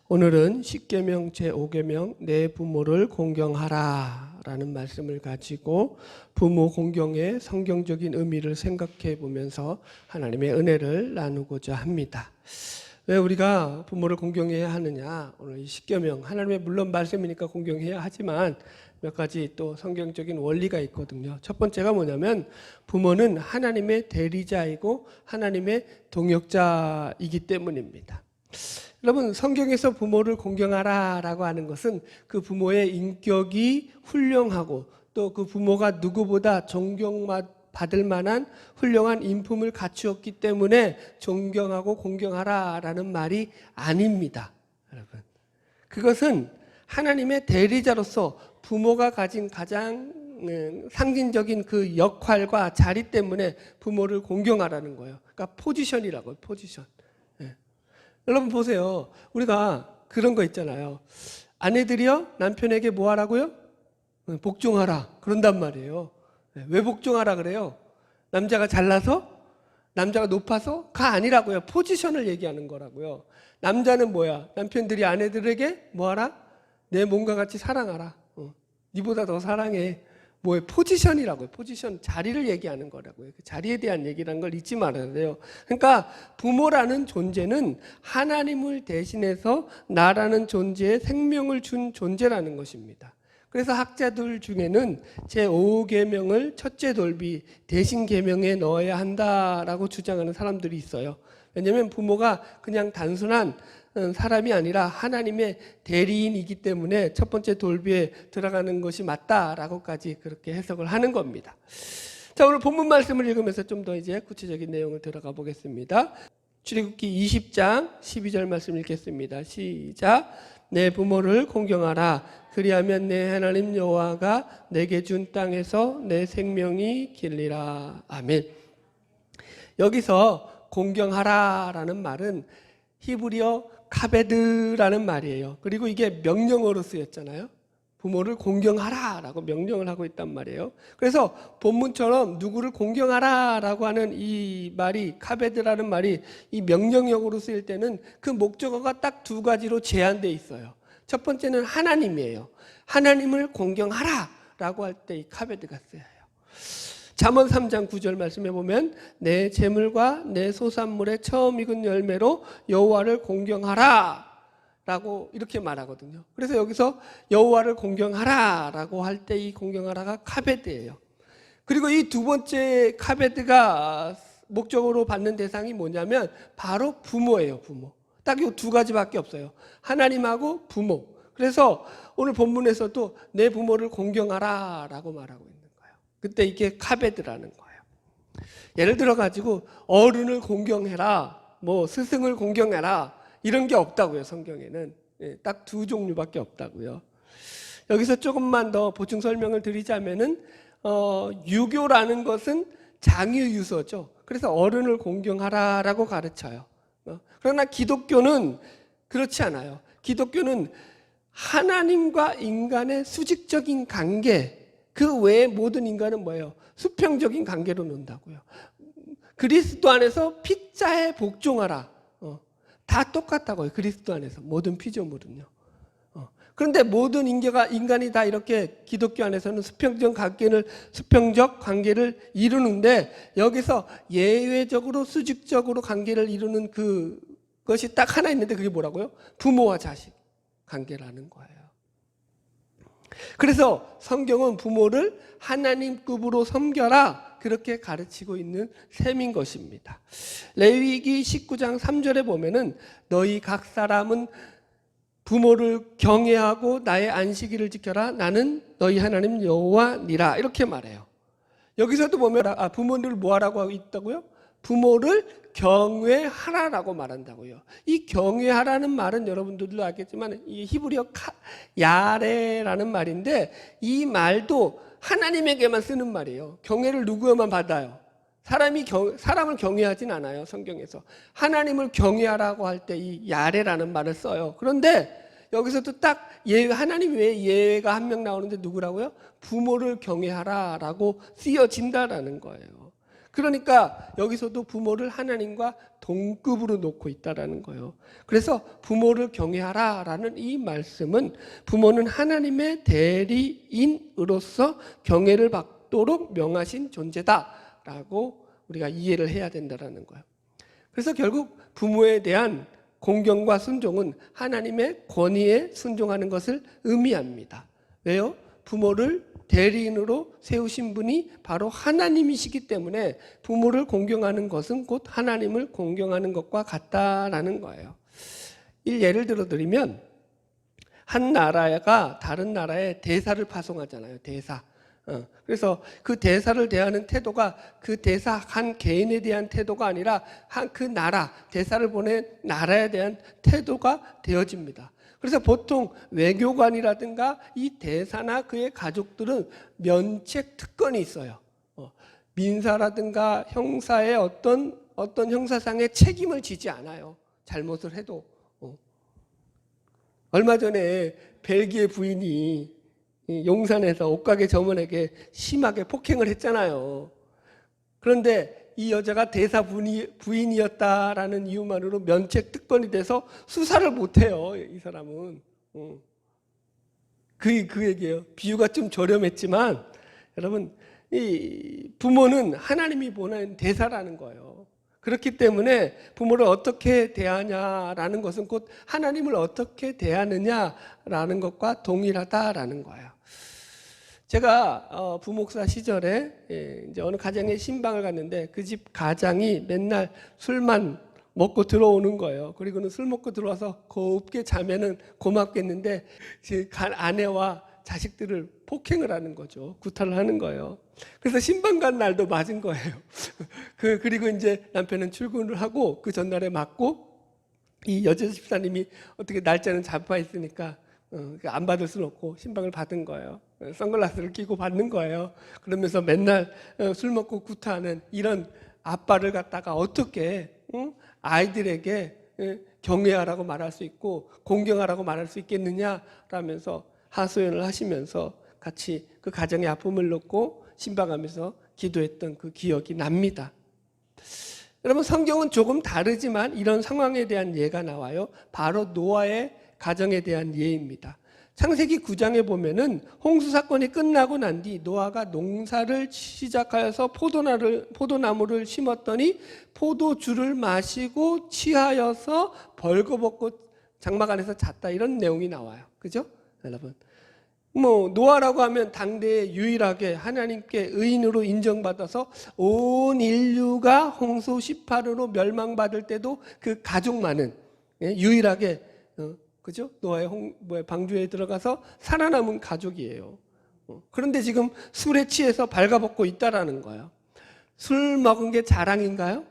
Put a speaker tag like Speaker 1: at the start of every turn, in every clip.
Speaker 1: 오늘은 십계명 제5계명 내 부모를 공경하라 라는 말씀을 가지고 부모 공경의 성경적인 의미를 생각해 보면서 하나님의 은혜를 나누고자 합니다. 왜 우리가 부모를 공경해야 하느냐? 오늘 이 십계명, 하나님의 물론 말씀이니까 공경해야 하지만 몇 가지 또 성경적인 원리가 있거든요. 첫 번째가 뭐냐면 부모는 하나님의 대리자이고 하나님의 동역자이기 때문입니다. 여러분, 성경에서 부모를 공경하라 라고 하는 것은 그 부모의 인격이 훌륭하고 또 그 부모가 누구보다 존경받을 만한 훌륭한 인품을 갖추었기 때문에 존경하고 공경하라 라는 말이 아닙니다. 여러분, 그것은 하나님의 대리자로서 부모가 가진 가장 상징적인 그 역할과 자리 때문에 부모를 공경하라는 거예요. 그러니까 포지션이라고요. 포지션. 여러분 보세요. 우리가 그런 거 있잖아요. 아내들이요 남편에게 뭐 하라고요? 복종하라 그런단 말이에요. 왜 복종하라 그래요? 남자가 잘나서? 남자가 높아서?가 아니라고요. 포지션을 얘기하는 거라고요. 남자는 뭐야? 남편들이 아내들에게 뭐 하라? 내 몸과 같이 사랑하라. 니보다 더 사랑해. 뭐의 포지션이라고요. 포지션, 자리를 얘기하는 거라고요. 그 자리에 대한 얘기라는 걸 잊지 말아야 돼요. 그러니까 부모라는 존재는 하나님을 대신해서 나라는 존재에 생명을 준 존재라는 것입니다. 그래서 학자들 중에는 제5계명을 첫째 돌비 대신 계명에 넣어야 한다라고 주장하는 사람들이 있어요. 왜냐하면 부모가 그냥 단순한 사람이 아니라 하나님의 대리인이기 때문에 첫 번째 돌비에 들어가는 것이 맞다라고까지 그렇게 해석을 하는 겁니다. 자, 오늘 본문 말씀을 읽으면서 좀 더 이제 구체적인 내용을 들어가 보겠습니다. 출애굽기 20장 12절 말씀 읽겠습니다. 시작. 내 부모를 공경하라. 그리하면 내 하나님 여호와가 내게 준 땅에서 내 생명이 길리라. 아멘. 여기서 공경하라라는 말은 히브리어 카베드라는 말이에요. 그리고 이게 명령어로 쓰였잖아요. 부모를 공경하라라고 명령을 하고 있단 말이에요. 그래서 본문처럼 누구를 공경하라라고 하는 이 말이 카베드라는 말이 이 명령형으로 쓰일 때는 그 목적어가 딱 두 가지로 제한되어 있어요. 첫 번째는 하나님이에요. 하나님을 공경하라라고 할 때 이 카베드가 쓰여요. 잠언 3장 9절 말씀해 보면 내 재물과 내 소산물의 처음 익은 열매로 여호와를 공경하라 라고 이렇게 말하거든요. 그래서 여기서 여호와를 공경하라 라고 할 때 이 공경하라가 카베드예요. 그리고 이 두 번째 카베드가 목적으로 받는 대상이 뭐냐면 바로 부모예요. 부모. 딱 이 두 가지밖에 없어요. 하나님하고 부모. 그래서 오늘 본문에서도 내 부모를 공경하라 라고 말하고 있는 그때 이게 카베드라는 거예요. 예를 들어 가지고 어른을 공경해라, 뭐 스승을 공경해라 이런 게 없다고요. 성경에는 딱 두 종류밖에 없다고요. 여기서 조금만 더 보충 설명을 드리자면은 유교라는 것은 장유유서죠. 그래서 어른을 공경하라라고 가르쳐요. 그러나 기독교는 그렇지 않아요. 기독교는 하나님과 인간의 수직적인 관계, 그 외에 모든 인간은 뭐예요? 수평적인 관계로 논다고요. 그리스도 안에서 피자에 복종하라. 다 똑같다고요. 그리스도 안에서 모든 피조물은요. 그런데 모든 인간이 다 이렇게 기독교 안에서는 수평적 관계를 이루는데 여기서 예외적으로 수직적으로 관계를 이루는 그것이 딱 하나 있는데 그게 뭐라고요? 부모와 자식 관계라는 거예요. 그래서 성경은 부모를 하나님급으로 섬겨라 그렇게 가르치고 있는 셈인 것입니다. 레위기 19장 3절에 보면은 너희 각 사람은 부모를 경외하고 나의 안식일을 지켜라. 나는 너희 하나님 여호와니라 이렇게 말해요. 여기서도 보면 부모를 뭐 하라고 하고 있다고요? 부모를 경외하라라고 말한다고요. 이 경외하라는 말은 여러분들도 알겠지만 이 히브리어 야레라는 말인데 이 말도 하나님에게만 쓰는 말이에요. 경외를 누구에만 받아요? 사람을 경외하진 않아요. 성경에서 하나님을 경외하라고 할 때 이 야레라는 말을 써요. 그런데 여기서도 딱 하나님 외에 예외가 한 명 나오는데 누구라고요? 부모를 경외하라라고 쓰여진다라는 거예요. 그러니까 여기서도 부모를 하나님과 동급으로 놓고 있다라는 거예요. 그래서 부모를 경외하라라는 이 말씀은 부모는 하나님의 대리인으로서 경외를 받도록 명하신 존재다라고 우리가 이해를 해야 된다라는 거예요. 그래서 결국 부모에 대한 공경과 순종은 하나님의 권위에 순종하는 것을 의미합니다. 왜요? 부모를 대리인으로 세우신 분이 바로 하나님이시기 때문에 부모를 공경하는 것은 곧 하나님을 공경하는 것과 같다라는 거예요. 예를 들어 드리면 한 나라가 다른 나라에 대사를 파송하잖아요. 대사. 그래서 그 대사를 대하는 태도가 그 대사 한 개인에 대한 태도가 아니라 그 나라, 대사를 보낸 나라에 대한 태도가 되어집니다. 그래서 보통 외교관이라든가 이 대사나 그의 가족들은 면책 특권이 있어요. 민사라든가 형사의 어떤 형사상의 책임을 지지 않아요. 잘못을 해도. 얼마 전에 벨기에 부인이 용산에서 옷가게 점원에게 심하게 폭행을 했잖아요. 그런데 이 여자가 대사 부인이었다라는 이유만으로 면책 특권이 돼서 수사를 못해요. 이 사람은. 그 얘기예요. 비유가 좀 저렴했지만 여러분, 이 부모는 하나님이 보낸 대사라는 거예요. 그렇기 때문에 부모를 어떻게 대하냐라는 것은 곧 하나님을 어떻게 대하느냐라는 것과 동일하다라는 거예요. 제가 부목사 시절에 이제 어느 가정에 신방을 갔는데 그 집 가장이 맨날 술만 먹고 들어오는 거예요. 그리고는 술 먹고 들어와서 곱게 자면은 고맙겠는데 아내와 자식들을 폭행을 하는 거죠. 구타를 하는 거예요. 그래서 신방 간 날도 맞은 거예요. 그리고 이제 남편은 출근을 하고 그 전날에 맞고 이 여자 집사님이 어떻게 날짜는 잡아 있으니까 안 받을 수는 없고 신방을 받은 거예요. 선글라스를 끼고 받는 거예요. 그러면서 맨날 술 먹고 구타하는 이런 아빠를 갖다가 어떻게 아이들에게 경외하라고 말할 수 있고 공경하라고 말할 수 있겠느냐라면서 하소연을 하시면서 같이 그 가정의 아픔을 놓고 신방하면서 기도했던 그 기억이 납니다. 여러분, 성경은 조금 다르지만 이런 상황에 대한 예가 나와요. 바로 노아의 가정에 대한 예입니다. 창세기 9장에 보면은 홍수 사건이 끝나고 난 뒤 노아가 농사를 시작하여서 포도나무를 심었더니 포도주를 마시고 취하여서 벌거벗고 장막 안에서 잤다, 이런 내용이 나와요. 그죠? 여러분, 노아라고 하면 당대에 유일하게 하나님께 의인으로 인정받아서 온 인류가 홍수 18호로 멸망받을 때도 그 가족만은 유일하게 그죠? 노아의 방주에 들어가서 살아남은 가족이에요. 그런데 지금 술에 취해서 발가벗고 있다라는 거예요. 술 먹은 게 자랑인가요?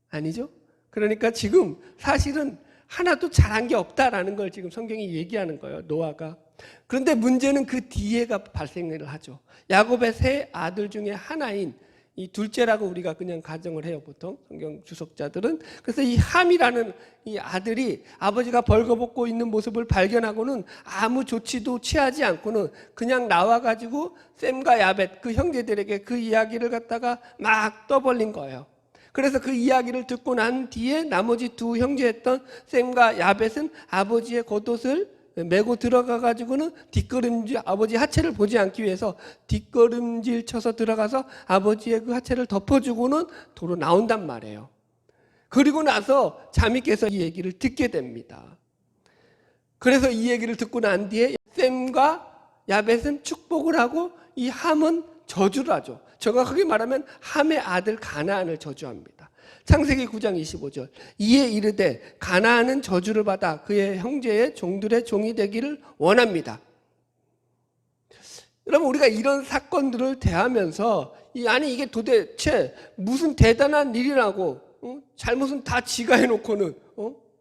Speaker 1: 아니죠? 그러니까 지금 사실은 하나도 잘한 게 없다라는 걸 지금 성경이 얘기하는 거예요. 노아가. 그런데 문제는 그 뒤에가 발생을 하죠. 야곱의 세 아들 중에 하나인 이 둘째라고 우리가 그냥 가정을 해요, 보통 성경 주석자들은. 그래서 이 함이라는 이 아들이 아버지가 벌거벗고 있는 모습을 발견하고는 아무 조치도 취하지 않고는 그냥 나와가지고 셈과 야벳 그 형제들에게 그 이야기를 갖다가 막 떠벌린 거예요. 그래서 그 이야기를 듣고 난 뒤에 나머지 두 형제였던 셈과 야벳은 아버지의 겉옷을 메고 들어가 가지고는 아버지 하체를 보지 않기 위해서 뒷걸음질 쳐서 들어가서 아버지의 그 하체를 덮어주고는 도로 나온단 말이에요. 그리고 나서 잠이 깨서 이 얘기를 듣게 됩니다. 그래서 이 얘기를 듣고 난 뒤에 셈과 야벳은 축복을 하고 이 함은 저주를 하죠. 정확하게 말하면 함의 아들 가나안을 저주합니다. 창세기 9장 25절. 이에 이르되 가나안은 저주를 받아 그의 형제의 종들의 종이 되기를 원합니다. 여러분, 우리가 이런 사건들을 대하면서 아니 이게 도대체 무슨 대단한 일이라고, 잘못은 다 지가 해놓고는,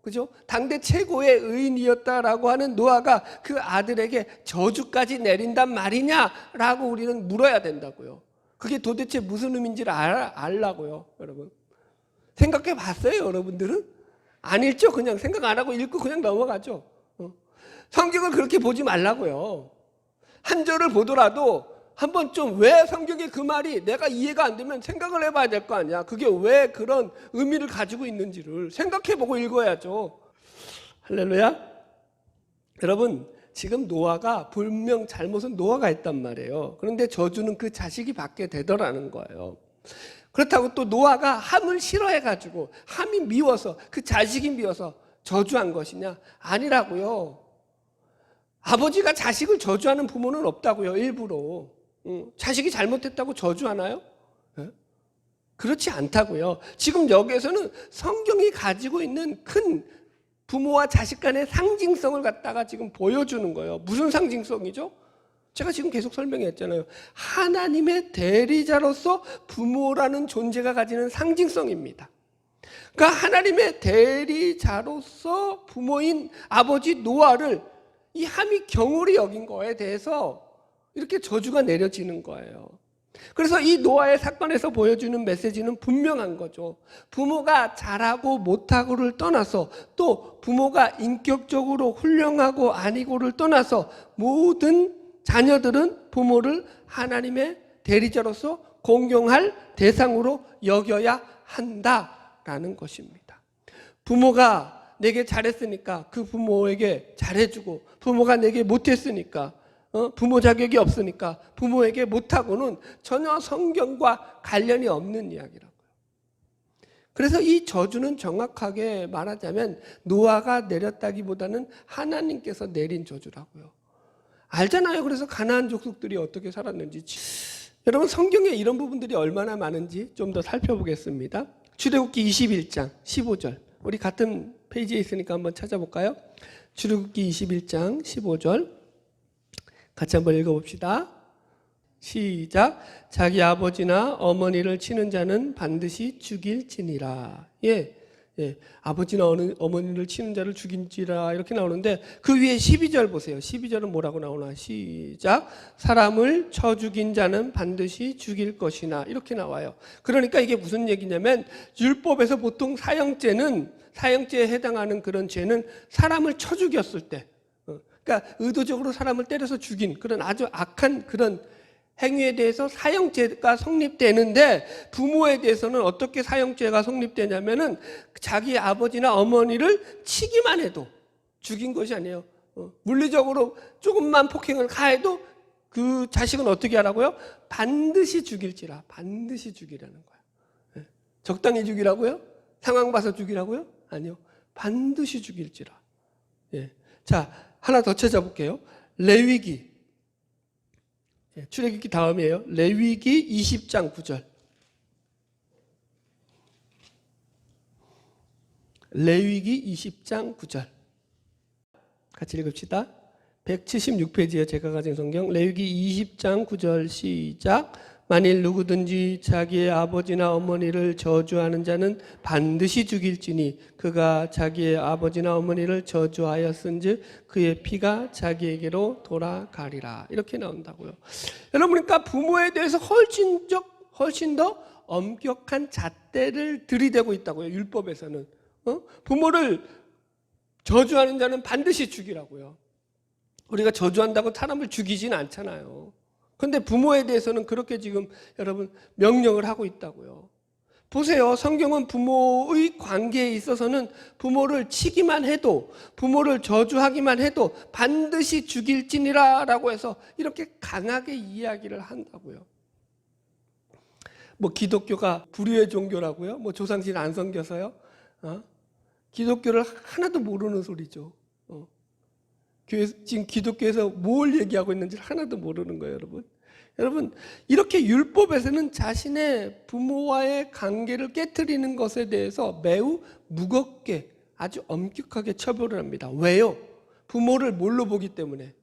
Speaker 1: 그죠? 당대 최고의 의인이었다라고 하는 노아가 그 아들에게 저주까지 내린단 말이냐라고 우리는 물어야 된다고요. 그게 도대체 무슨 의미인지를 알라고요, 여러분. 생각해 봤어요, 여러분들은? 안 읽죠? 그냥 생각 안 하고 읽고 그냥 넘어가죠. 성경을 그렇게 보지 말라고요. 한 절을 보더라도 한번 좀 왜 성경에 그 말이 내가 이해가 안 되면 생각을 해봐야 될 거 아니야. 그게 왜 그런 의미를 가지고 있는지를 생각해보고 읽어야죠. 할렐루야. 여러분, 지금 노아가 분명 잘못은 노아가 했단 말이에요. 그런데 저주는 그 자식이 받게 되더라는 거예요. 그렇다고 또 노아가 함을 싫어해가지고 함이 미워서 그 자식이 미워서 저주한 것이냐? 아니라고요. 아버지가 자식을 저주하는 부모는 없다고요. 일부러. 자식이 잘못했다고 저주하나요? 그렇지 않다고요. 지금 여기에서는 성경이 가지고 있는 큰 부모와 자식 간의 상징성을 갖다가 지금 보여주는 거예요. 무슨 상징성이죠? 제가 지금 계속 설명했잖아요. 하나님의 대리자로서 부모라는 존재가 가지는 상징성입니다. 그러니까 하나님의 대리자로서 부모인 아버지 노아를 이 함이 경홀히 여긴 거에 대해서 이렇게 저주가 내려지는 거예요. 그래서 이 노아의 사건에서 보여주는 메시지는 분명한 거죠. 부모가 잘하고 못하고를 떠나서 또 부모가 인격적으로 훌륭하고 아니고를 떠나서 모든 자녀들은 부모를 하나님의 대리자로서 공경할 대상으로 여겨야 한다라는 것입니다. 부모가 내게 잘했으니까 그 부모에게 잘해주고 부모가 내게 못했으니까 부모 자격이 없으니까 부모에게 못하고는 전혀 성경과 관련이 없는 이야기라고요. 그래서 이 저주는 정확하게 말하자면 노아가 내렸다기보다는 하나님께서 내린 저주라고요. 알잖아요. 그래서 가나안 족속들이 어떻게 살았는지. 여러분, 성경에 이런 부분들이 얼마나 많은지 좀 더 살펴보겠습니다. 출애굽기 21장 15절. 우리 같은 페이지에 있으니까 한번 찾아볼까요? 출애굽기 21장 15절 같이 한번 읽어봅시다. 시작. 자기 아버지나 어머니를 치는 자는 반드시 죽일지니라. 아버지나 어머니를 치는 자를 죽일지라 이렇게 나오는데 그 위에 12절 보세요. 12절은 뭐라고 나오나? 시작. 사람을 쳐 죽인 자는 반드시 죽일 것이나 이렇게 나와요. 그러니까 이게 무슨 얘기냐면 율법에서 보통 사형죄에 해당하는 그런 죄는 사람을 쳐 죽였을 때, 그러니까 의도적으로 사람을 때려서 죽인 그런 아주 악한 그런 행위에 대해서 사형죄가 성립되는데, 부모에 대해서는 어떻게 사형죄가 성립되냐면은 자기 아버지나 어머니를 치기만 해도 죽인 것이 아니에요. 물리적으로 조금만 폭행을 가해도 그 자식은 어떻게 하라고요? 반드시 죽일지라. 반드시 죽이라는 거예요. 적당히 죽이라고요? 상황 봐서 죽이라고요? 아니요. 반드시 죽일지라. 자, 하나 더 찾아볼게요. 레위기. 출애굽기 다음이에요. 레위기 20장 9절. 레위기 20장 9절. 같이 읽읍시다. 176페이지에 제가 가진 성경. 레위기 20장 9절 시작. 만일 누구든지 자기의 아버지나 어머니를 저주하는 자는 반드시 죽일지니 그가 자기의 아버지나 어머니를 저주하였은즉 그의 피가 자기에게로 돌아가리라. 이렇게 나온다고요. 여러분, 그러니까 부모에 대해서 훨씬 더 엄격한 잣대를 들이대고 있다고요. 율법에서는. 부모를 저주하는 자는 반드시 죽이라고요. 우리가 저주한다고 사람을 죽이진 않잖아요. 그런데 부모에 대해서는 그렇게 지금 여러분 명령을 하고 있다고요. 보세요. 성경은 부모의 관계에 있어서는 부모를 치기만 해도, 부모를 저주하기만 해도 반드시 죽일지니라 라고 해서 이렇게 강하게 이야기를 한다고요. 뭐 기독교가 불의의 종교라고요? 뭐 조상신 안 섬겨서요? 기독교를 하나도 모르는 소리죠. 지금 기독교에서 뭘 얘기하고 있는지 하나도 모르는 거예요, 여러분. 여러분, 이렇게 율법에서는 자신의 부모와의 관계를 깨트리는 것에 대해서 매우 무겁게, 아주 엄격하게 처벌을 합니다. 왜요? 부모를 뭘로 보기 때문에.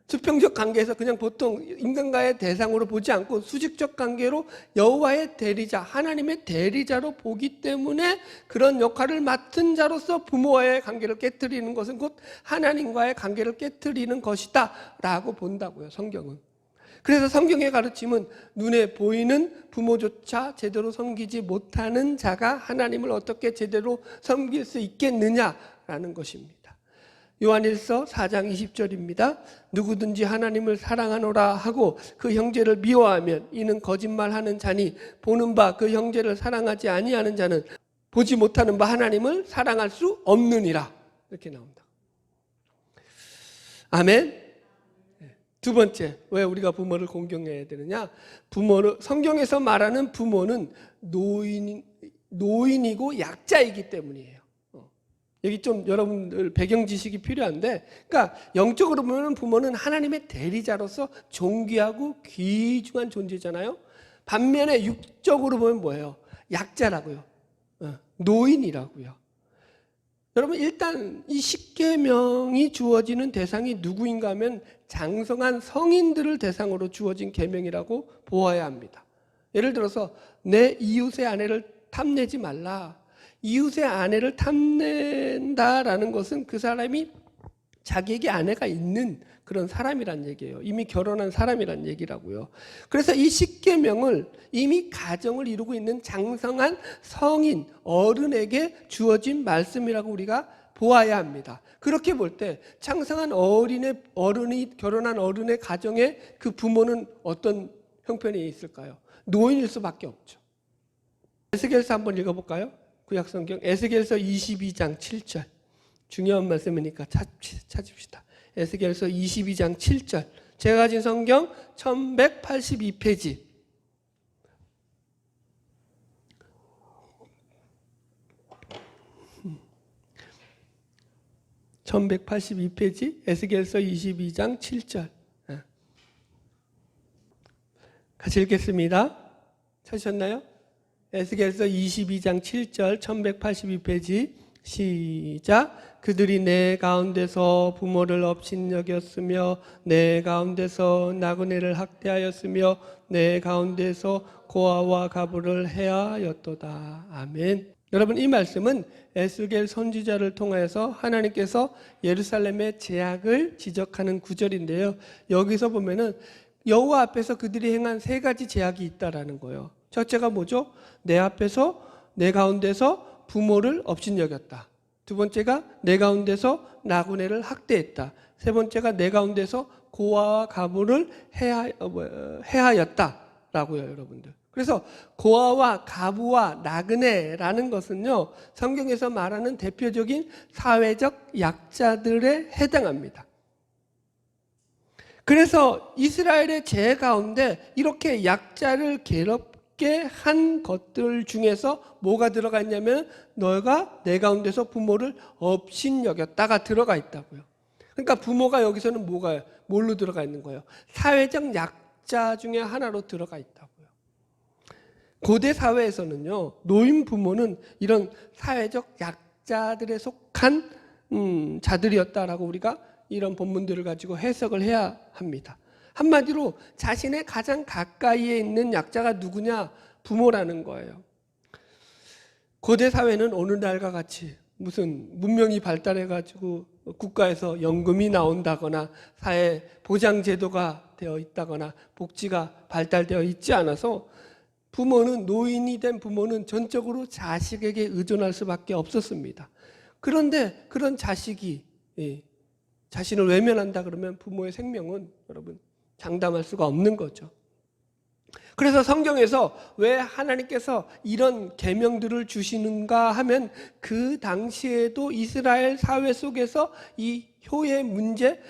Speaker 1: 수평적 관계에서 그냥 보통 인간과의 대상으로 보지 않고 수직적 관계로 여호와의 대리자, 하나님의 대리자로 보기 때문에 그런 역할을 맡은 자로서 부모와의 관계를 깨트리는 것은 곧 하나님과의 관계를 깨트리는 것이다 라고 본다고요, 성경은. 그래서 성경의 가르침은 눈에 보이는 부모조차 제대로 섬기지 못하는 자가 하나님을 어떻게 제대로 섬길 수 있겠느냐라는 것입니다. 요한일서 4장 20절입니다. 누구든지 하나님을 사랑하노라 하고 그 형제를 미워하면 이는 거짓말하는 자니 보는 바 그 형제를 사랑하지 아니하는 자는 보지 못하는 바 하나님을 사랑할 수 없느니라. 이렇게 나온다. 아멘. 두 번째, 왜 우리가 부모를 공경해야 되느냐? 성경에서 말하는 부모는 노인이고 약자이기 때문이에요. 여기 좀 여러분들 배경 지식이 필요한데, 그러니까 영적으로 보면 부모는 하나님의 대리자로서 존귀하고 귀중한 존재잖아요. 반면에 육적으로 보면 뭐예요? 약자라고요. 노인이라고요. 여러분, 일단 이 십계명이 주어지는 대상이 누구인가 하면 장성한 성인들을 대상으로 주어진 계명이라고 보아야 합니다. 예를 들어서 내 이웃의 아내를 탐내지 말라. 이웃의 아내를 탐낸다라는 것은 그 사람이 자기에게 아내가 있는 그런 사람이란 얘기예요. 이미 결혼한 사람이란 얘기라고요. 그래서 이 십계명을 이미 가정을 이루고 있는 장성한 성인, 어른에게 주어진 말씀이라고 우리가 보아야 합니다. 그렇게 볼 때 장성한 어른이 결혼한 어른의 가정에 그 부모는 어떤 형편이 있을까요? 노인일 수밖에 없죠. 에스겔서 한번 읽어볼까요? 구약성경 에스겔서 22장 7절. 중요한 말씀이니까 찾읍시다. 에스겔서 22장 7절. 제가 가진 성경 1182페이지. (1182페이지) 에스겔서 22장 7절. 같이 읽겠습니다. 찾으셨나요? 에스겔서 22장 7절 1182페이지 시작. 그들이 내 가운데서 부모를 업신여겼으며 내 가운데서 나그네를 학대하였으며 내 가운데서 고아와 가부를 해하였도다. 아멘. 여러분, 이 말씀은 에스겔 선지자를 통하여서 하나님께서 예루살렘의 제약을 지적하는 구절인데요. 여기서 보면은 여호와 앞에서 그들이 행한 세 가지 제약이 있다라는 거예요. 첫째가 뭐죠? 내 앞에서 내 가운데서 부모를 업신여겼다. 두 번째가 내 가운데서 나그네를 학대했다. 세 번째가 내 가운데서 고아와 가부를 해하였다라고요, 여러분들. 그래서 고아와 가부와 나그네라는 것은요, 성경에서 말하는 대표적인 사회적 약자들에 해당합니다. 그래서 이스라엘의 죄 가운데 이렇게 약자를 괴롭게 한 것들 중에서 뭐가 들어가 있냐면 너가 내 가운데서 부모를 업신여겼다가 들어가 있다고요. 그러니까 부모가 여기서는 뭘로 들어가 있는 거예요? 사회적 약자 중에 하나로 들어가 있다고요. 고대 사회에서는요, 노인 부모는 이런 사회적 약자들에 속한 자들이었다라고 우리가 이런 본문들을 가지고 해석을 해야 합니다. 한마디로 자신의 가장 가까이에 있는 약자가 누구냐? 부모라는 거예요. 고대 사회는 오늘날과 같이 무슨 문명이 발달해가지고 국가에서 연금이 나온다거나 사회 보장제도가 되어 있다거나 복지가 발달되어 있지 않아서 부모는, 노인이 된 부모는 전적으로 자식에게 의존할 수밖에 없었습니다. 그런데 그런 자식이 자신을 외면한다 그러면 부모의 생명은 여러분 장담할 수가 없는 거죠. 그래서 성경에서 왜 하나님께서 이런 계명들을 주시는가 하면 그 당시에도 이스라엘 사회 속에서 이 효의 문제,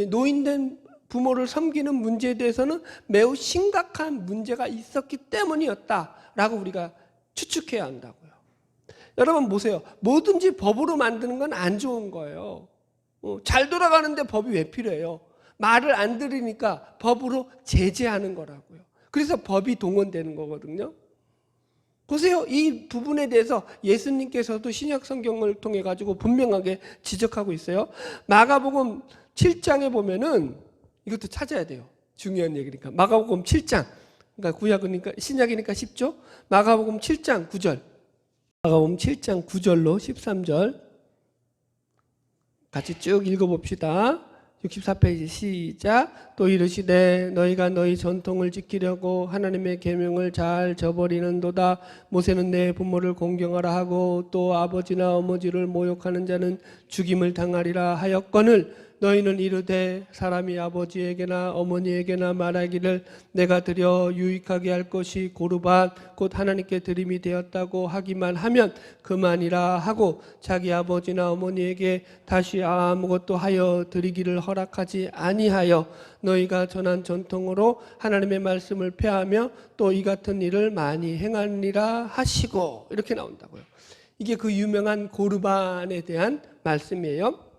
Speaker 1: 노인된 부모를 섬기는 문제에 대해서는 매우 심각한 문제가 있었기 때문이었다라고 우리가 추측해야 한다고요. 여러분 보세요. 뭐든지 법으로 만드는 건 안 좋은 거예요. 잘 돌아가는데 법이 왜 필요해요? 말을 안 들으니까 법으로 제재하는 거라고요. 그래서 법이 동원되는 거거든요. 보세요. 이 부분에 대해서 예수님께서도 신약 성경을 통해 가지고 분명하게 지적하고 있어요. 마가복음 7장에 보면은 이것도 찾아야 돼요. 중요한 얘기니까. 마가복음 7장. 그러니까 구약이니까 신약이니까 쉽죠? 마가복음 7장 9절. 마가복음 7장 9절로 13절 같이 쭉 읽어봅시다. 64페이지 시작. 또 이르시되 너희가 너희 전통을 지키려고 하나님의 계명을 잘 저버리는도다. 모세는 내 부모를 공경하라 하고 또 아버지나 어머니를 모욕하는 자는 죽임을 당하리라 하였거늘 너희는 이르되 사람이 아버지에게나 어머니에게나 말하기를 내가 드려 유익하게 할 것이 고르반 곧 하나님께 드림이 되었다고 하기만 하면 그만이라 하고 자기 아버지나 어머니에게 다시 아무것도 하여 드리기를 허락하지 아니하여 너희가 전한 전통으로 하나님의 말씀을 폐하며 또 이 같은 일을 많이 행하니라 하시고, 이렇게 나온다고요. 이게 그 유명한 고르반에 대한 말씀이에요.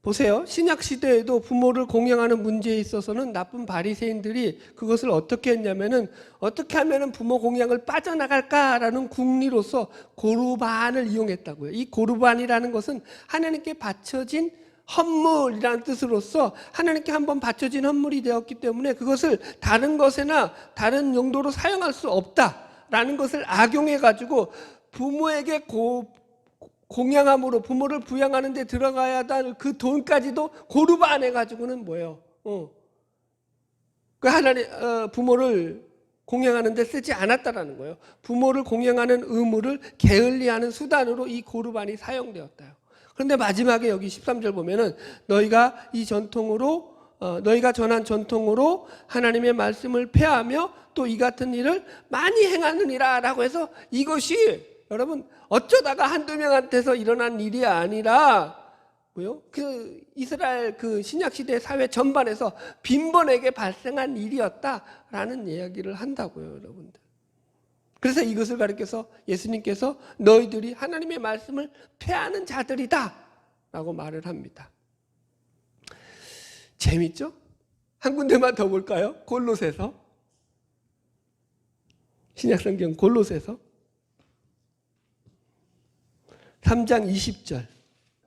Speaker 1: 보세요. 신약 시대에도 부모를 공경하는 문제에 있어서는 나쁜 바리새인들이 그것을 어떻게 했냐면은 어떻게 하면은 부모 공경을 빠져나갈까라는 궁리로서 고르반을 이용했다고요. 이 고르반이라는 것은 하나님께 바쳐진 헌물이라는 뜻으로서 하나님께 한번 바쳐진 헌물이 되었기 때문에 그것을 다른 것에나 다른 용도로 사용할 수 없다라는 것을 악용해 가지고 부모에게 공양함으로 부모를 부양하는 데 들어가야 할 그 돈까지도 고르반 해가지고는 뭐예요? 그 하나님 부모를 공양하는 데 쓰지 않았다라는 거예요. 부모를 공양하는 의무를 게을리하는 수단으로 이 고르반이 사용되었다요. 그런데 마지막에 여기 13절 보면은 너희가 이 전통으로 너희가 전한 전통으로 하나님의 말씀을 폐하며 또 이 같은 일을 많이 행하느니라라고 해서 이것이 여러분 어쩌다가 한두 명한테서 일어난 일이 아니라 뭐요? 그 이스라엘 그 신약 시대 사회 전반에서 빈번하게 발생한 일이었다라는 이야기를 한다고요, 여러분들. 그래서 이것을 가리켜서 예수님께서 너희들이 하나님의 말씀을 폐하는 자들이다라고 말을 합니다. 재밌죠? 한 군데만 더 볼까요? 골로새서. 신약성경 골로새서 3장 20절.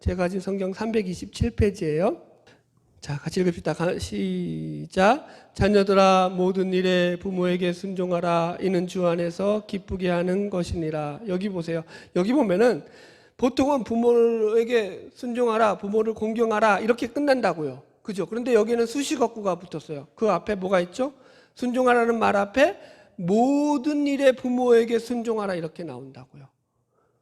Speaker 1: 제가 가진 성경 327페이지예요. 자, 같이 읽읍시다. 시작. 자녀들아 모든 일에 부모에게 순종하라. 이는 주 안에서 기쁘게 하는 것이니라. 여기 보세요. 여기 보면은 보통은 부모에게 순종하라, 부모를 공경하라 이렇게 끝난다고요. 그죠? 그런데 여기는 수식어구가 붙었어요. 그 앞에 뭐가 있죠? 순종하라는 말 앞에 모든 일에 부모에게 순종하라 이렇게 나온다고요.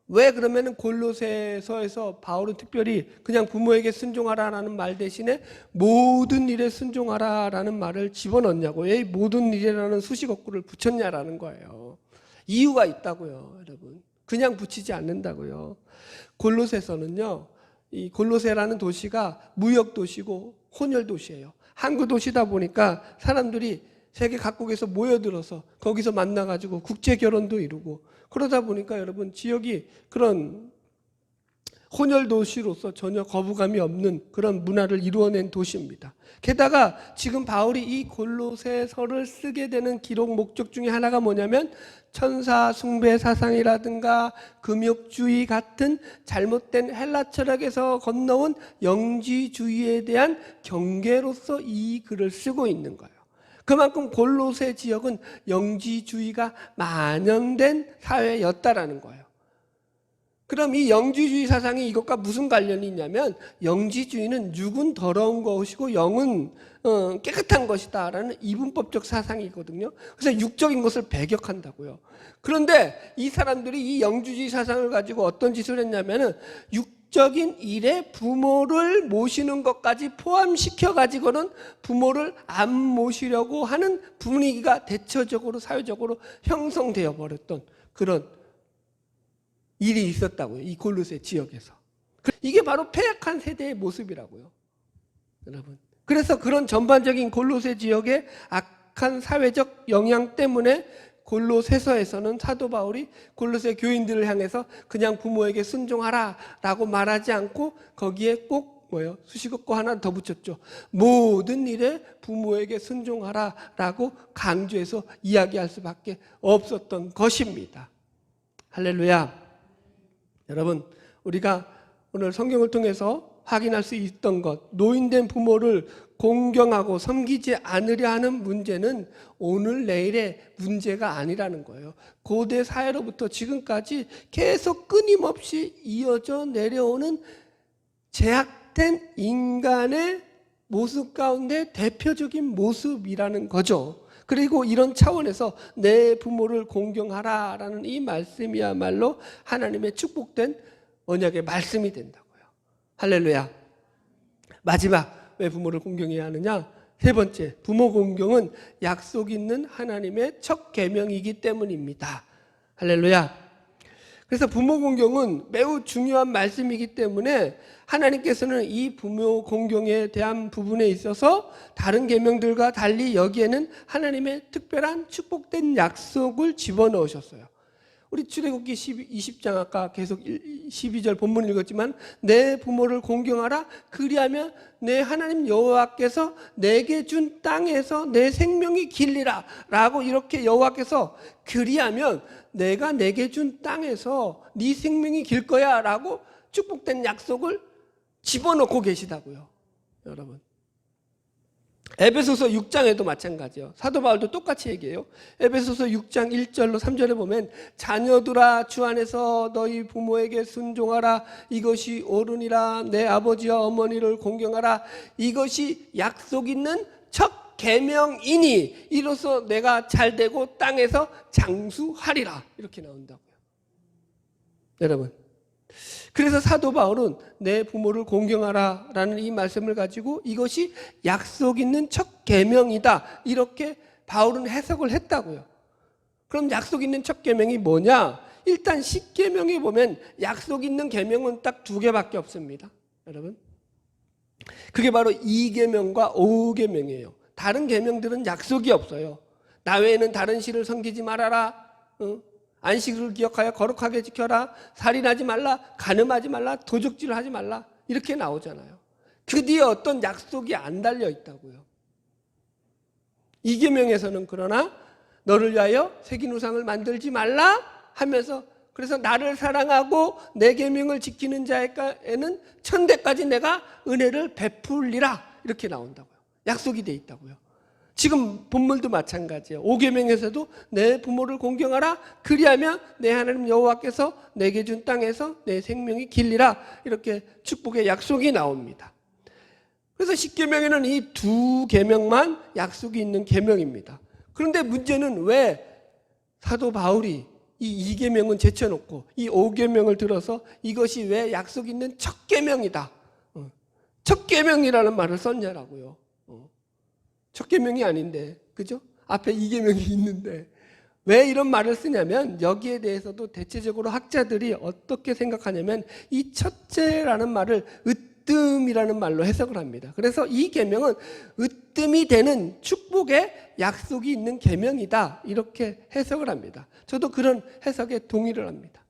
Speaker 1: 왜 그러면은 골로새서에서 바울은 특별히 그냥 부모에게 순종하라라는 말 대신에 모든 일에 순종하라라는 말을 집어넣냐고, 왜 모든 일이라는 수식어구를 붙였냐라는 거예요. 이유가 있다고요, 여러분. 그냥 붙이지 않는다고요. 골로새서는요, 이 골로새라는 도시가 무역 도시고 혼혈 도시예요. 항구 도시다 보니까 사람들이 세계 각국에서 모여들어서 거기서 만나가지고 국제 결혼도 이루고 그러다 보니까 여러분 지역이 그런 혼혈 도시로서 전혀 거부감이 없는 그런 문화를 이루어낸 도시입니다. 게다가 지금 바울이 이 골로새서를 쓰게 되는 기록 목적 중에 하나가 뭐냐면 천사 숭배 사상이라든가 금욕주의 같은 잘못된 헬라 철학에서 건너온 영지주의에 대한 경계로서 이 글을 쓰고 있는 거예요. 그만큼 골로새 지역은 영지주의가 만연된 사회였다라는 거예요. 그럼 이 영지주의 사상이 이것과 무슨 관련이 있냐면 영지주의는 육은 더러운 것이고 영은 깨끗한 것이다 라는 이분법적 사상이거든요. 그래서 육적인 것을 배격한다고요. 그런데 이 사람들이 이 영지주의 사상을 가지고 어떤 짓을 했냐면 육적인 일에 부모를 모시는 것까지 포함시켜 가지고는 부모를 안 모시려고 하는 분위기가 대체적으로 사회적으로 형성되어 버렸던 그런 일이 있었다고요. 이 골로새 지역에서. 이게 바로 패역한 세대의 모습이라고요, 여러분. 그래서 그런 전반적인 골로새 지역의 악한 사회적 영향 때문에 골로새서에서는 사도 바울이 골로새 교인들을 향해서 그냥 부모에게 순종하라라고 말하지 않고 거기에 꼭 뭐예요? 수식어구 하나 더 붙였죠. 모든 일에 부모에게 순종하라라고 강조해서 이야기할 수밖에 없었던 것입니다. 할렐루야. 여러분, 우리가 오늘 성경을 통해서 확인할 수 있던 것, 노인된 부모를 공경하고 섬기지 않으려 하는 문제는 오늘 내일의 문제가 아니라는 거예요. 고대 사회로부터 지금까지 계속 끊임없이 이어져 내려오는 약된 인간의 모습 가운데 대표적인 모습이라는 거죠. 그리고 이런 차원에서 내 부모를 공경하라라는 이 말씀이야말로 하나님의 축복된 언약의 말씀이 된다고요. 할렐루야. 마지막, 왜 부모를 공경해야 하느냐? 세 번째, 부모 공경은 약속 있는 하나님의 첫 계명이기 때문입니다. 할렐루야. 그래서 부모 공경은 매우 중요한 말씀이기 때문에 하나님께서는 이 부모 공경에 대한 부분에 있어서 다른 계명들과 달리 여기에는 하나님의 특별한 축복된 약속을 집어넣으셨어요. 우리 출애굽기 20장 아까 계속 12절 본문 읽었지만 내 부모를 공경하라 그리하면 내 하나님 여호와께서 내게 준 땅에서 내 생명이 길리라 라고 이렇게 여호와께서 그리하면 내가 내게 준 땅에서 네 생명이 길 거야 라고 축복된 약속을 집어넣고 계시다고요. 여러분, 에베소서 6장에도 마찬가지요. 사도 바울도 똑같이 얘기해요. 에베소서 6장 1절로 3절에 보면 자녀들아 주 안에서 너희 부모에게 순종하라 이것이 옳으니라 내 아버지와 어머니를 공경하라 이것이 약속 있는 첫 계명이니 이로써 내가 잘되고 땅에서 장수하리라 이렇게 나온다고요. 여러분, 그래서 사도 바울은 내 부모를 공경하라 라는 이 말씀을 가지고 이것이 약속 있는 첫 계명이다 이렇게 바울은 해석을 했다고요. 그럼 약속 있는 첫 계명이 뭐냐? 일단 10계명에 보면 약속 있는 계명은 딱 2개밖에 없습니다. 여러분, 그게 바로 2계명과 5계명이에요. 다른 계명들은 약속이 없어요. 나 외에는 다른 신을 섬기지 말아라, 안식을 기억하여 거룩하게 지켜라, 살인하지 말라, 간음하지 말라, 도적질을 하지 말라 이렇게 나오잖아요. 그 뒤에 어떤 약속이 안 달려 있다고요. 이 계명에서는 그러나 너를 위하여 새긴 우상을 만들지 말라 하면서 그래서 나를 사랑하고 내 계명을 지키는 자에게는 천대까지 내가 은혜를 베풀리라 이렇게 나온다고요. 약속이 돼 있다고요. 지금 본문도 마찬가지예요. 5계명에서도 내 부모를 공경하라 그리하면 내 하나님 여호와께서 내게 준 땅에서 내 생명이 길리라 이렇게 축복의 약속이 나옵니다. 그래서 10계명에는 이 2계명만 약속이 있는 계명입니다. 그런데 문제는 왜 사도 바울이 이 2계명은 제쳐놓고 이 5계명을 들어서 이것이 왜 약속 있는 첫 계명이다, 첫 계명이라는 말을 썼냐라고요. 첫 계명이 아닌데, 그죠? 앞에 2계명이 있는데 왜 이런 말을 쓰냐면 여기에 대해서도 대체적으로 학자들이 어떻게 생각하냐면 이 첫째라는 말을 으뜸이라는 말로 해석을 합니다. 그래서 이 계명은 으뜸이 되는 축복의 약속이 있는 계명이다 이렇게 해석을 합니다. 저도 그런 해석에 동의를 합니다.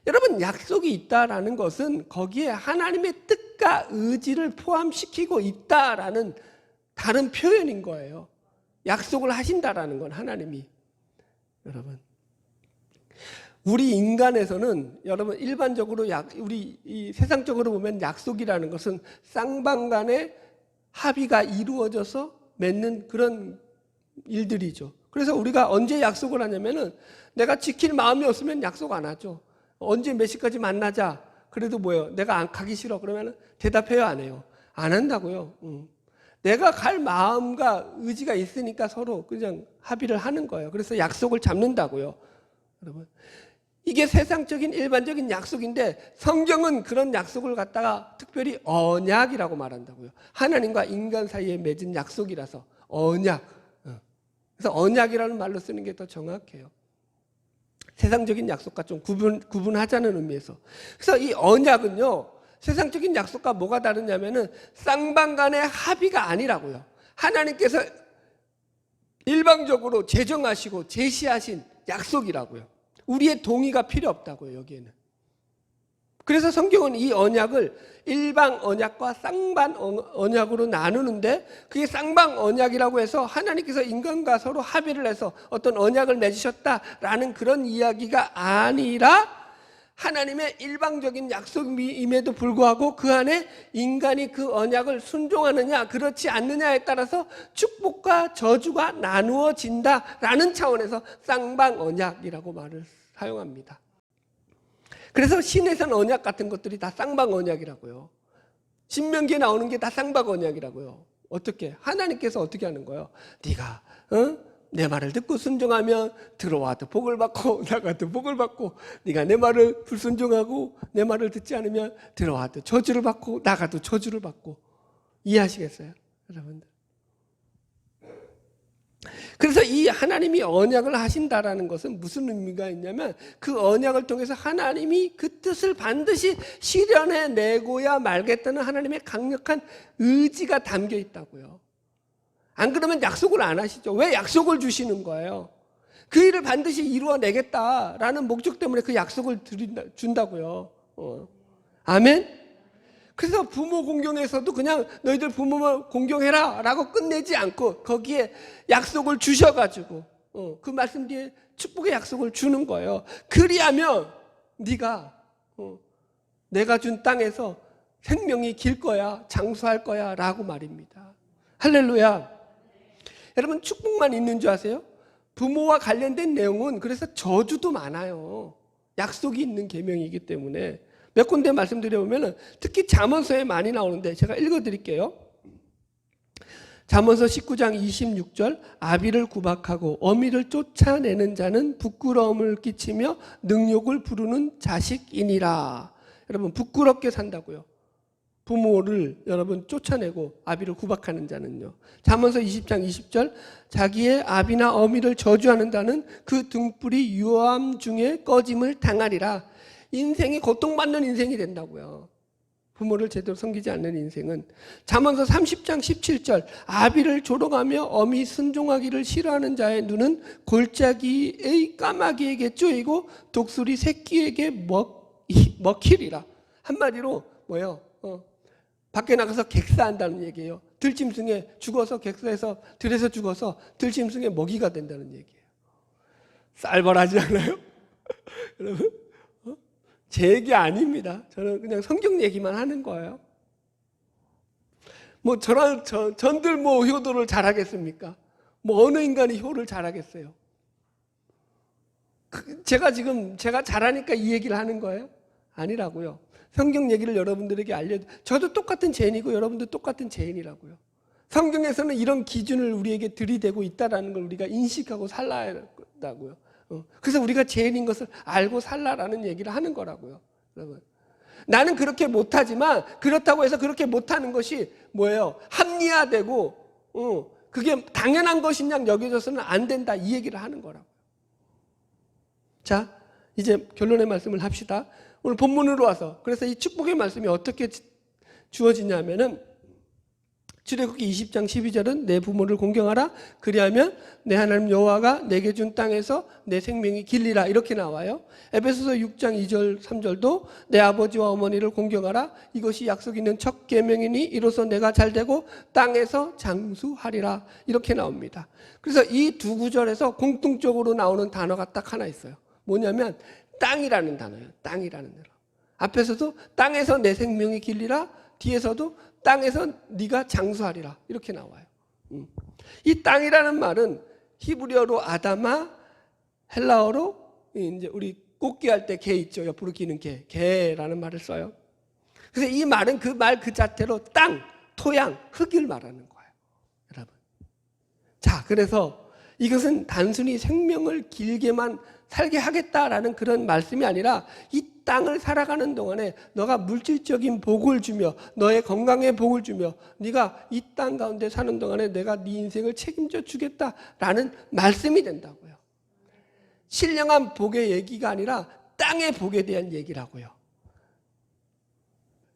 Speaker 1: 여러분, 약속이 있다라는 것은 거기에 하나님의 뜻과 의지를 포함시키고 있다라는 다른 표현인 거예요. 약속을 하신다라는 건 하나님이. 여러분, 우리 인간에서는 여러분 일반적으로 우리 이 세상적으로 보면 약속이라는 것은 쌍방간의 합의가 이루어져서 맺는 그런 일들이죠. 그래서 우리가 언제 약속을 하냐면은 내가 지킬 마음이 없으면 약속 안 하죠. 언제 몇 시까지 만나자. 그래도 뭐예요? 내가 안 가기 싫어. 그러면 대답해요, 안 해요? 안 한다고요. 내가 갈 마음과 의지가 있으니까 서로 그냥 합의를 하는 거예요. 그래서 약속을 잡는다고요. 여러분, 이게 세상적인 일반적인 약속인데 성경은 그런 약속을 갖다가 특별히 언약이라고 말한다고요. 하나님과 인간 사이에 맺은 약속이라서 언약. 그래서 언약이라는 말로 쓰는 게 더 정확해요. 세상적인 약속과 좀 구분하자는 의미에서. 그래서 이 언약은요, 세상적인 약속과 뭐가 다르냐면은 쌍방간의 합의가 아니라고요. 하나님께서 일방적으로 제정하시고 제시하신 약속이라고요. 우리의 동의가 필요 없다고요, 여기에는. 그래서 성경은 이 언약을 일방 언약과 쌍방 언약으로 나누는데 그게 쌍방 언약이라고 해서 하나님께서 인간과 서로 합의를 해서 어떤 언약을 맺으셨다라는 그런 이야기가 아니라 하나님의 일방적인 약속임에도 불구하고 그 안에 인간이 그 언약을 순종하느냐 그렇지 않느냐에 따라서 축복과 저주가 나누어진다라는 차원에서 쌍방 언약이라고 말을 사용합니다. 그래서 신에서는 언약 같은 것들이 다 쌍방 언약이라고요. 신명기에 나오는 게 다 쌍방 언약이라고요. 어떻게? 하나님께서 어떻게 하는 거예요? 네가 내 말을 듣고 순종하면 들어와도 복을 받고 나가도 복을 받고, 네가 내 말을 불순종하고 내 말을 듣지 않으면 들어와도 저주를 받고 나가도 저주를 받고. 이해하시겠어요, 여러분들? 그래서 이 하나님이 언약을 하신다라는 것은 무슨 의미가 있냐면, 그 언약을 통해서 하나님이 그 뜻을 반드시 실현해내고야 말겠다는 하나님의 강력한 의지가 담겨 있다고요. 안 그러면 약속을 안 하시죠. 왜 약속을 주시는 거예요? 그 일을 반드시 이루어내겠다라는 목적 때문에 그 약속을 준다고요. 아멘? 그래서 부모 공경에서도 그냥 너희들 부모만 공경해라 라고 끝내지 않고 거기에 약속을 주셔가지고 그 말씀 뒤에 축복의 약속을 주는 거예요. 그리하면 네가 내가 준 땅에서 생명이 길 거야, 장수할 거야 라고 말입니다. 할렐루야. 여러분, 축복만 있는 줄 아세요? 부모와 관련된 내용은 그래서 저주도 많아요. 약속이 있는 계명이기 때문에. 몇 군데 말씀드려보면 특히 잠언서에 많이 나오는데 제가 읽어드릴게요. 잠언서 19장 26절, 아비를 구박하고 어미를 쫓아내는 자는 부끄러움을 끼치며 능욕을 부르는 자식이니라. 여러분, 부끄럽게 산다고요. 부모를 여러분 쫓아내고 아비를 구박하는 자는요. 잠언서 20장 20절, 자기의 아비나 어미를 저주하는 자는 그 등불이 유암 중에 꺼짐을 당하리라. 인생이 고통받는 인생이 된다고요. 부모를 제대로 섬기지 않는 인생은. 잠언서 30장 17절, 아비를 조롱하며 어미 순종하기를 싫어하는 자의 눈은 골짜기의 까마귀에게 쪼이고 독수리 새끼에게 먹히리라. 한마디로 뭐예요? 밖에 나가서 객사한다는 얘기예요. 들짐승에 죽어서 객사해서 들에서 죽어서 들짐승의 먹이가 된다는 얘기예요. 쌀벌하지 않아요? 여러분, 제 얘기 아닙니다. 저는 그냥 성경 얘기만 하는 거예요. 뭐 전들 뭐 효도를 잘하겠습니까? 뭐 어느 인간이 효를 잘하겠어요? 제가 잘하니까 이 얘기를 하는 거예요? 아니라고요. 성경 얘기를 여러분들에게 저도 똑같은 죄인이고 여러분도 똑같은 죄인이라고요. 성경에서는 이런 기준을 우리에게 들이대고 있다는 걸 우리가 인식하고 살아야 한다고요. 그래서 우리가 죄인인 것을 알고 살라라는 얘기를 하는 거라고요. 여러분, 나는 그렇게 못하지만 그렇다고 해서 그렇게 못하는 것이 뭐예요? 합리화되고 그게 당연한 것인 양 여겨져서는 안 된다, 이 얘기를 하는 거라고요. 자, 이제 결론의 말씀을 합시다. 오늘 본문으로 와서, 그래서 이 축복의 말씀이 어떻게 주어지냐면은 출애굽기 20장 12절은 내 부모를 공경하라, 그리하면 내 하나님 여호와가 내게 준 땅에서 내 생명이 길리라, 이렇게 나와요. 에베소서 6장 2절 3절도 내 아버지와 어머니를 공경하라, 이것이 약속 있는 첫 계명이니 이로써 내가 잘되고 땅에서 장수하리라, 이렇게 나옵니다. 그래서 이 두 구절에서 공통적으로 나오는 단어가 딱 하나 있어요. 뭐냐면 땅이라는 단어예요. 땅이라는 단어. 앞에서도 땅에서 내 생명이 길리라, 뒤에서도 땅에서 네가 장수하리라, 이렇게 나와요. 이 땅이라는 말은 히브리어로 아다마, 헬라어로 이제 우리 꽃게 할 때 개 있죠. 옆으로 기는 개라는 말을 써요. 그래서 이 말은 그 말 그 자체로 땅, 토양, 흙을 말하는 거예요, 여러분. 자, 그래서 이것은 단순히 생명을 길게만 살게 하겠다라는 그런 말씀이 아니라 이 땅을 살아가는 동안에 너가 물질적인 복을 주며 너의 건강에 복을 주며 네가 이 땅 가운데 사는 동안에 내가 네 인생을 책임져 주겠다라는 말씀이 된다고요. 신령한 복의 얘기가 아니라 땅의 복에 대한 얘기라고요.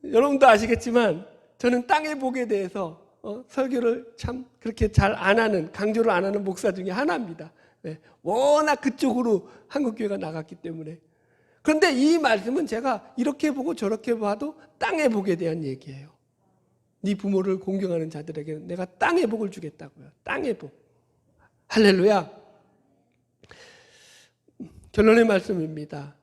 Speaker 1: 여러분도 아시겠지만 저는 땅의 복에 대해서 설교를 참 그렇게 잘 안 하는, 강조를 안 하는 목사 중에 하나입니다. 네, 워낙 그쪽으로 한국교회가 나갔기 때문에. 그런데 이 말씀은 제가 이렇게 보고 저렇게 봐도 땅의 복에 대한 얘기예요. 네 부모를 공경하는 자들에게는 내가 땅의 복을 주겠다고요. 땅의 복. 할렐루야. 결론의 말씀입니다.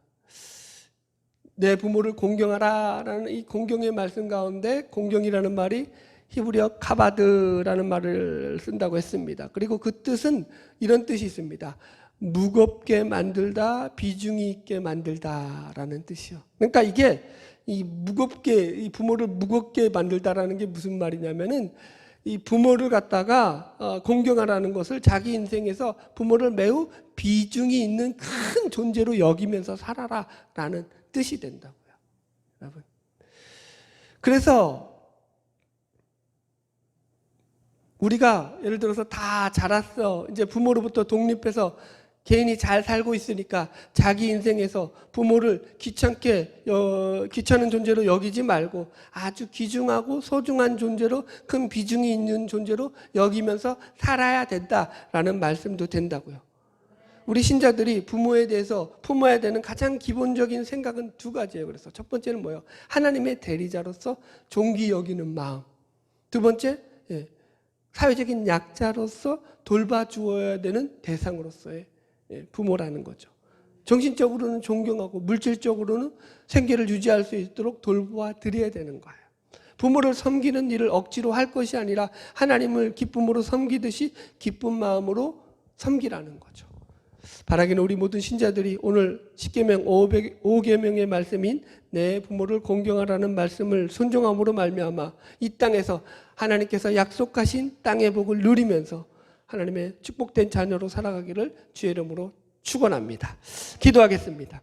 Speaker 1: 내 부모를 공경하라라는 이 공경의 말씀 가운데 공경이라는 말이 히브리어 카바드라는 말을 쓴다고 했습니다. 그리고 그 뜻은 이런 뜻이 있습니다. 무겁게 만들다, 비중이 있게 만들다라는 뜻이요. 그러니까 이게 이 부모를 무겁게 만들다라는 게 무슨 말이냐면은 이 부모를 갖다가 공경하라는 것을 자기 인생에서 부모를 매우 비중이 있는 큰 존재로 여기면서 살아라라는 뜻이 된다고요, 여러분. 그래서 우리가 예를 들어서 다 자랐어, 이제 부모로부터 독립해서 개인이 잘 살고 있으니까 자기 인생에서 부모를 귀찮은 존재로 여기지 말고 아주 귀중하고 소중한 존재로, 큰 비중이 있는 존재로 여기면서 살아야 된다라는 말씀도 된다고요. 우리 신자들이 부모에 대해서 품어야 되는 가장 기본적인 생각은 두 가지예요. 그래서 첫 번째는 뭐예요? 하나님의 대리자로서 존귀 여기는 마음. 두 번째, 사회적인 약자로서 돌봐주어야 되는 대상으로서의 부모라는 거죠. 정신적으로는 존경하고 물질적으로는 생계를 유지할 수 있도록 돌봐드려야 되는 거예요. 부모를 섬기는 일을 억지로 할 것이 아니라 하나님을 기쁨으로 섬기듯이 기쁜 마음으로 섬기라는 거죠. 바라기는 우리 모든 신자들이 오늘 10계명 5계명의 말씀인 내 부모를 공경하라는 말씀을 순종함으로 말미암아 이 땅에서 하나님께서 약속하신 땅의 복을 누리면서 하나님의 축복된 자녀로 살아가기를 주의 이름으로 축원합니다. 기도하겠습니다.